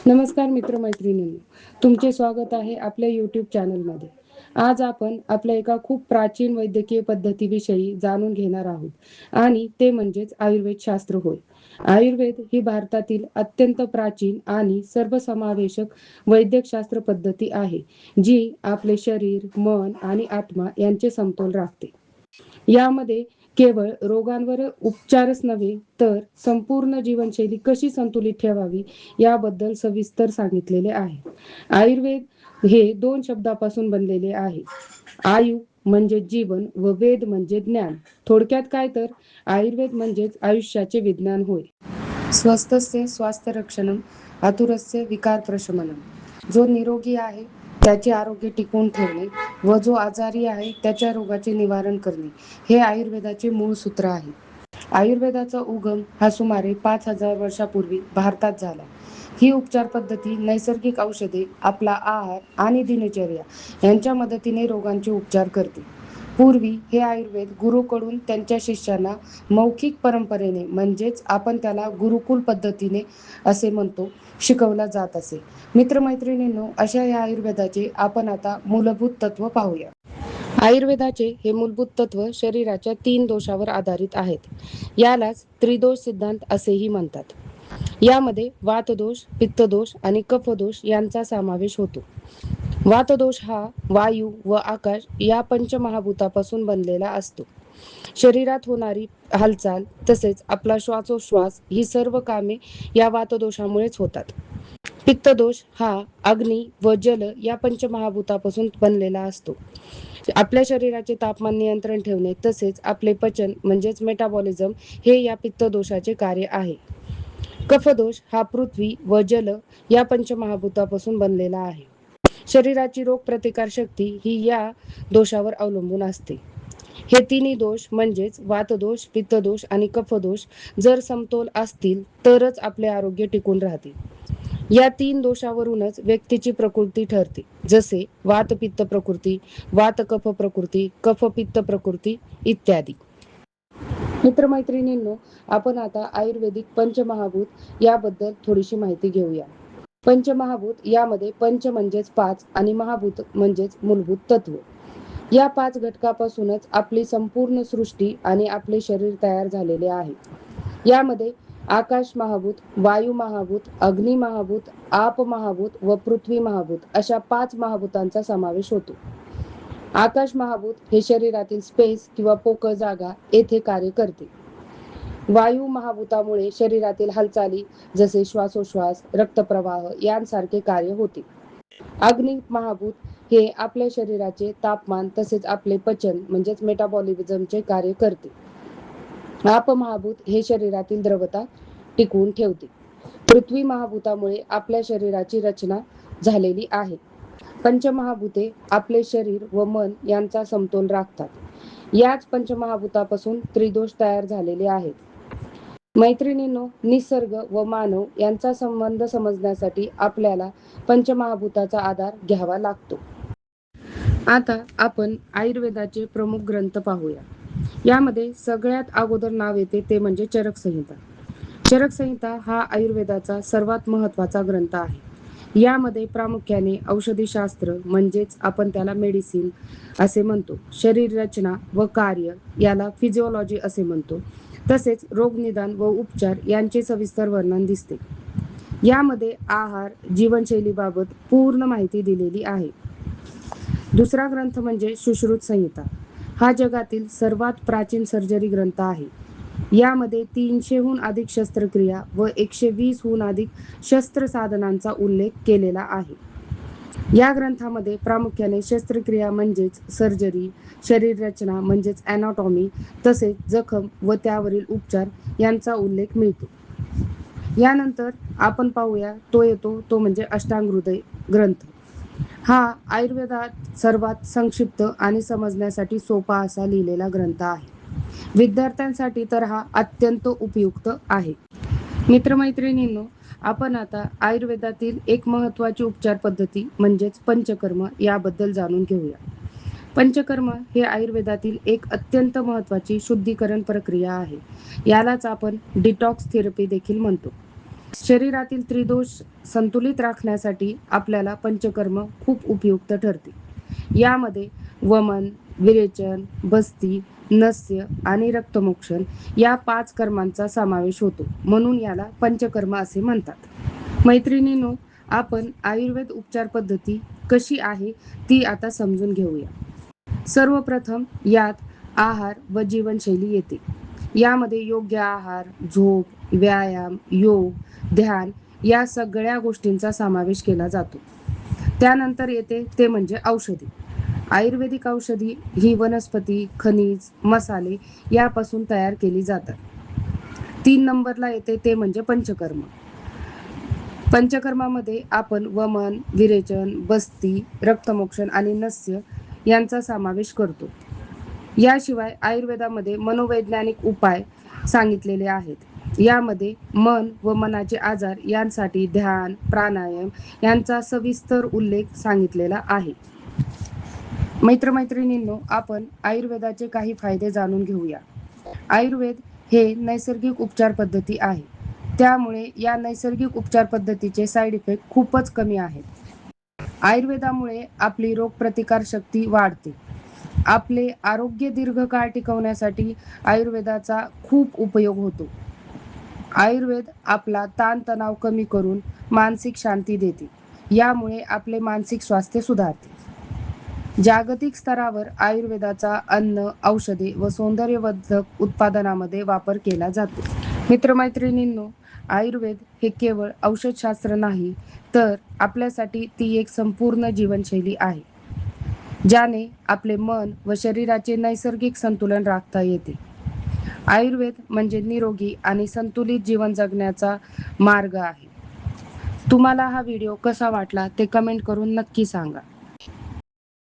नमस्कार मित्रमैत्रिणींनो, तुमचे स्वागत आहे आपल्या यूट्यूब चॅनलमध्ये. आज आपण आपल्या एका खूप प्राचीन वैद्यकीय पद्धतीविषयी जाणून घेणार आहोत आणि ते म्हणजेच आयुर्वेद शास्त्र होय. आयुर्वेद ही भारतातील अत्यंत प्राचीन आणि सर्वसमावेशक वैद्यकशास्त्र पद्धती आहे, जी आपले शरीर, मन आणि आत्मा यांचे समतोल राखते. यामध्ये केवळ रोगांवर उपचारच नव्हे, तर संपूर्ण जीवनशैली कशी संतुलित ठेवावी याबद्दल सविस्तर सांगितलेले आहे. आयुर्वेद हे दोन शब्दापासून बनलेले आहे. आयु म्हणजे जीवन व वेद म्हणजे ज्ञान. थोडक्यात काय तर आयुर्वेद म्हणजेच आयुष्याचे विज्ञान होय. स्वस्थस्य स्वास्थ्य रक्षणम, आतुरस्य विकार प्रशमनम. जो निरोगी आहे त्याचे आरोग्य टिकवून ठेवणे व जो आजारी आहे त्याच्या रोगाचे निवारण करणे, हे आयुर्वेदाचे मूळ सूत्र आहे. आयुर्वेदाचा उगम हा सुमारे 5,000 वर्षापूर्वी भारतात झाला. ही उपचार पद्धती नैसर्गिक औषधे, आपला आहार आणि दिनचर्या यांच्या मदतीने रोगांचे उपचार करते. पूर्वी हे आयुर्वेद गुरुकडून त्यांच्या शिष्यांना मौखिक परंपरेने, म्हणजेच आपण त्याला गुरुकुल पद्धतीने असे म्हणतो, शिकवला जात असे. मित्रमैत्रिणींनो, अशा या आयुर्वेदाचे आपण आता मूलभूत तत्व पाहूया. आयुर्वेदाचे हे मूलभूत तत्व शरीराच्या 3 दोषावर आधारित आहेत. यालाच त्रिदोष सिद्धांत असेही म्हणतात. यामध्ये वातदोष, पित्तदोष आणि कफदोष यांचा समावेश होतो. वातदोष हा वायू व आकाश या पंचमहाभूतापासून बनलेला असतो. शरीरात होणारी हालचाल तसेच आपला श्वासोश्वास ही सर्व कामे या वातदोषामुळेच होतात. पित्तदोष हा अग्नी व जल या पंचमहाभूतापासून बनलेला असतो. आपल्या शरीराचे तापमान नियंत्रण ठेवणे तसेच आपले पचन म्हणजेच मेटाबॉलिझम हे या पित्तदोषाचे कार्य आहे. कफदोष हा पृथ्वी व जल या पंचमहाभूतापासून बनलेला आहे. शरीराची रोगप्रतिकार शक्ती ही या दोषावर अवलंबून असते. हे तिन्ही दोष म्हणजेच वातदोष, पित्तदोष आणि कफदोष जर समतोल असतील तरच आपले आरोग्य टिकून राहते. या 3 दोषावरूनच व्यक्तीची प्रकृती ठरते, जसे वात-पित्त प्रकृती, वात-कफ प्रकृती, कफ-पित्त प्रकृती इत्यादी. मित्रमैत्रिणींनो, आपण आता आयुर्वेदिक पंचमहाभूत याबद्दल थोडीशी माहिती घेऊया. पंचमहाभूत यामध्ये पंच म्हणजेच 5 आणि महाभूत म्हणजेच मूलभूत तत्व. या 5 घटकापासूनच आपली संपूर्ण सृष्टी आणि आपले शरीर तयार झालेले आहे. यामध्ये आकाश महाभूत, वायू महाभूत, अग्नी महाभूत, आप महाभूत व पृथ्वी महाभूत अशा 5 महाभूतांचा समावेश होतो. आकाश महाभूत हे शरीरातील स्पेस किंवा पोकळ जागा येथे कार्य करते. वायू महाभूतामुळे शरीरातील हालचाली जसे श्वासोश्वास, रक्तप्रवाह यांसारखे कार्य होते. अग्नि महाभूत हे आपल्या शरीराचे तापमान तसेच आपले पचन म्हणजेच मेटाबॉलिझमचे कार्य करते. आप महाभूत हे शरीरातील द्रवता टिकवून ठेवते. पृथ्वी महाभूतामुळे आपल्या शरीराची रचना झालेली आहे. पंचमहाभूते आपले शरीर व मन यांचा समतोल राखतात. याच पंचमहाभूतापासून त्रिदोष तयार झालेले आहेत. मैत्रिणींनो, निसर्ग व मानव यांचा संबंध समजण्यासाठी आपल्याला पंचमहाभूताचा आधार घ्यावा लागतो. आता आपण आयुर्वेदाचे प्रमुख ग्रंथ पाहूया. यामध्ये सगळ्यात अगोदर नाव येते ते म्हणजे चरक संहिता. चरक संहिता हा आयुर्वेदाचा सर्वात महत्त्वाचा ग्रंथ आहे. यामध्ये प्रामुख्याने औषधीशास्त्र म्हणजेच आपण त्याला मेडिसिन असे म्हणतो, शरीर रचना व कार्य याला फिजिओलॉजी असे म्हणतो, तसेच रोगनिदान व उपचार यांचे सविस्तर वर्णन दिसते. यामध्ये आहार, जीवनशैलीबाबत पूर्ण माहिती दिलेली आहे. दुसरा ग्रंथ म्हणजे सुश्रुत संहिता. हा जगातील सर्वात प्राचीन सर्जरी ग्रंथ आहे. यामध्ये 300हून अधिक शस्त्रक्रिया व 120हून अधिक शस्त्रसाधनांचा उल्लेख केलेला आहे. या ग्रंथामध्ये प्रामुख्याने शस्त्रक्रिया म्हणजेच सर्जरी, शरीर रचना म्हणजेच ॲनाटॉमी तसेच जखम व त्यावरील उपचार यांचा उल्लेख मिळतो. यानंतर आपण पाहूया तो म्हणजे अष्टांग हृदय ग्रंथ. हा आयुर्वेदात सर्वात संक्षिप्त आणि समजण्यासाठी सोपा असा लिहिलेला ग्रंथ आहे. विद्यार्थ्यांसाठी तर हा अत्यंत उपयुक्त आहे. मित्रमैत्रिणींनो, आपण आता आयुर्वेदातील एक महत्त्वाची उपचार पद्धती म्हणजेच पंचकर्म याबद्दल जाणून घेऊया. पंचकर्म हे आयुर्वेदातील एक अत्यंत महत्त्वाची शुद्धीकरण प्रक्रिया आहे. यालाच आपण डिटॉक्स थेरपी देखील म्हणतो. शरीरातील त्रिदोष संतुलित राखण्यासाठी आपल्याला पंचकर्म खूप उपयुक्त ठरते. यामध्ये वमन, विरेचन, बस्ती, नस्य आणि रक्तमोक्षण या 5 कर्मांचा समावेश होतो. म्हणून याला पंचकर्म असे म्हणतात. मैत्रिणींनो, आपण आयुर्वेद उपचार पद्धती कशी आहे ती आता समजून घेऊया. सर्वप्रथम यात आहार व जीवनशैली येते. यामध्ये योग्य आहार, झोप, व्यायाम, योग, ध्यान या सगळ्या गोष्टींचा समावेश केला जातो. त्यानंतर येते ते म्हणजे औषधी. आयुर्वेदिक औषधी ही वनस्पती, खनिज, मसाले यापासून तयार केली जातात. 3 नंबरला येते ते म्हणजे पंचकर्म. पंचकर्मामध्ये आपण वमन, विरेचन, बस्ती, रक्तमोक्षण आणि नस्य यांचा समावेश करतो. याशिवाय आयुर्वेदामध्ये मनोवैज्ञानिक उपाय सांगितलेले आहेत. यामध्ये मन व मनाचे आजार यांसाठी ध्यान, प्राणायाम यांचा सविस्तर उल्लेख सांगितलेला आहे. मित्रमैत्रिणींनो, आपण आयुर्वेदाचे काही फायदे जाणून घेऊया. आयुर्वेद हे नैसर्गिक उपचार पद्धती आहे. त्यामुळे या नैसर्गिक उपचार पद्धतीचे साईड इफेक्ट खूपच कमी आहेत. आयुर्वेदामुळे आपली रोगप्रतिकार शक्ती वाढते. आपले आरोग्य दीर्घकाळ टिकवण्यासाठी आयुर्वेदाचा खूप उपयोग होतो. आयुर्वेद आपला ताणतणाव कमी करून मानसिक शांती देते. यामुळे आपले मानसिक स्वास्थ्य सुधारते. जागतिक स्तरावर आयुर्वेदाचा अन्न, औषधे व सौंदर्यवर्धक उत्पादनामध्ये वापर केला जातो. मित्रमैत्रिणींनो, आयुर्वेद हे केवळ औषधशास्त्र नाही, तर आपल्यासाठी ती एक संपूर्ण जीवनशैली आहे. ज्याने आपले मन व शरीराचे नैसर्गिक संतुलन राखता येते. आयुर्वेद म्हणजे निरोगी आणि संतुलित जीवन जगण्याचा मार्ग आहे. तुम्हाला हा व्हिडिओ कसा वाटला ते कमेंट करून नक्की सांगा.